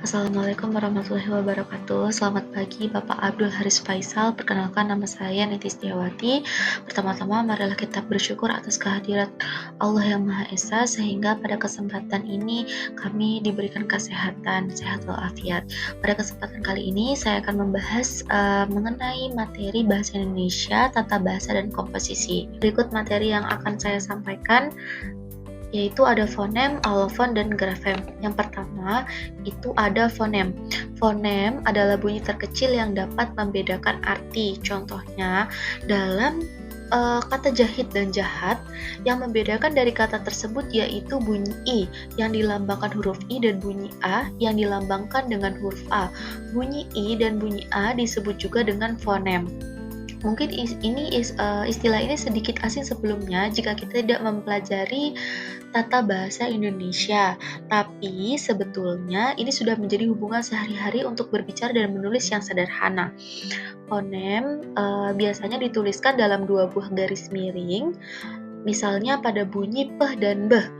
Assalamualaikum warahmatullahi wabarakatuh. Selamat pagi Bapak Abdul Haris Faisal. Perkenalkan, nama saya Niti Setiawati. Pertama-tama marilah kita bersyukur atas kehadirat Allah yang Maha Esa, sehingga pada kesempatan ini kami diberikan kesehatan, sehat walafiat. Pada kesempatan kali ini saya akan membahas mengenai materi bahasa Indonesia, tata bahasa dan komposisi. Berikut materi yang akan saya sampaikan, yaitu ada fonem, alofon, dan grafem. Yang pertama, itu ada fonem. Fonem adalah bunyi terkecil yang dapat membedakan arti. Contohnya, dalam kata jahit dan jahat, yang membedakan dari kata tersebut yaitu bunyi I yang dilambangkan huruf I dan bunyi A yang dilambangkan dengan huruf A. Bunyi I dan bunyi A disebut juga dengan fonem. Mungkin istilah ini sedikit asing sebelumnya jika kita tidak mempelajari tata bahasa Indonesia, tapi sebetulnya ini sudah menjadi hubungan sehari-hari untuk berbicara dan menulis yang sederhana. Fonem biasanya dituliskan dalam dua buah garis miring, misalnya pada bunyi peh dan beh,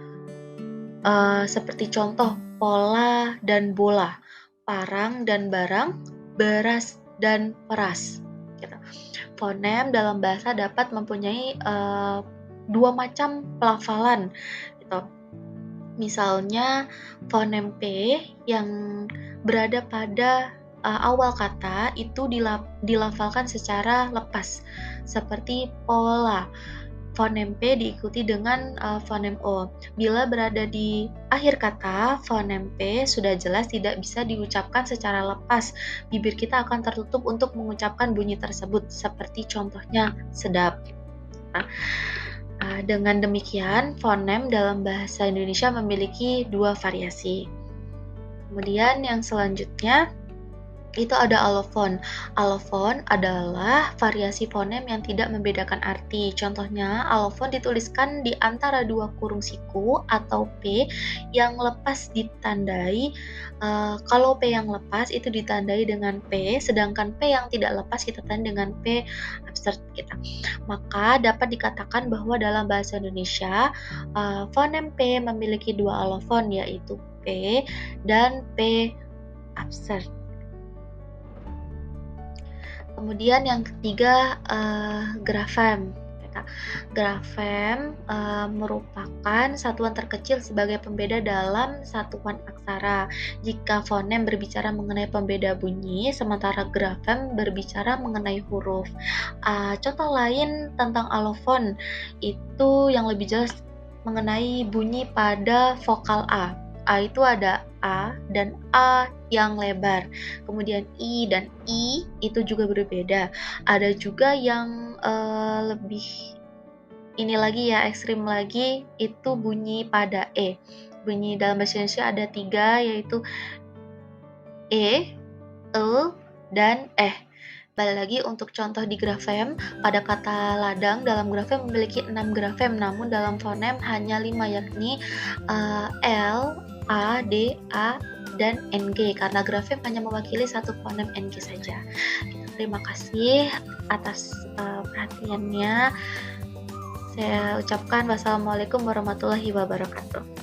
seperti contoh pola dan bola, parang dan barang, beras dan peras. Gitu. Fonem dalam bahasa dapat mempunyai dua macam pelafalan, gitu. Misalnya fonem P yang berada pada awal kata itu dilafalkan secara lepas, seperti pola. Fonem P diikuti dengan fonem O. Bila berada di akhir kata, fonem P sudah jelas tidak bisa diucapkan secara lepas. Bibir kita akan tertutup untuk mengucapkan bunyi tersebut, seperti contohnya sedap. Dengan demikian, fonem dalam bahasa Indonesia memiliki dua variasi. Kemudian yang selanjutnya, itu ada alofon. Alofon adalah variasi fonem yang tidak membedakan arti. Contohnya, alofon dituliskan di antara dua kurung siku atau P yang lepas ditandai. Kalau P yang lepas itu ditandai dengan P, sedangkan P yang tidak lepas kita tandai dengan P absurd kita. Maka dapat dikatakan bahwa dalam bahasa Indonesia, fonem P memiliki dua alofon, yaitu P dan P absurd. Kemudian yang ketiga, grafem. Grafem merupakan satuan terkecil sebagai pembeda dalam satuan aksara. Jika fonem berbicara mengenai pembeda bunyi, sementara grafem berbicara mengenai huruf. Contoh lain tentang alofon itu yang lebih jelas mengenai bunyi pada vokal A. A itu ada A dan A yang lebar. Kemudian I dan I itu juga berbeda. Ada juga yang lebih ini lagi ya, ekstrim lagi, itu bunyi pada E. Bunyi dalam bahasa Indonesia ada 3, yaitu E, dan Balik lagi untuk contoh di grafem, pada kata ladang dalam grafem memiliki 6 grafem, namun dalam fonem hanya 5, yakni L, A, D, A, dan NG, karena grafem hanya mewakili satu fonem NG saja. Terima kasih atas perhatiannya. Saya ucapkan wassalamualaikum warahmatullahi wabarakatuh.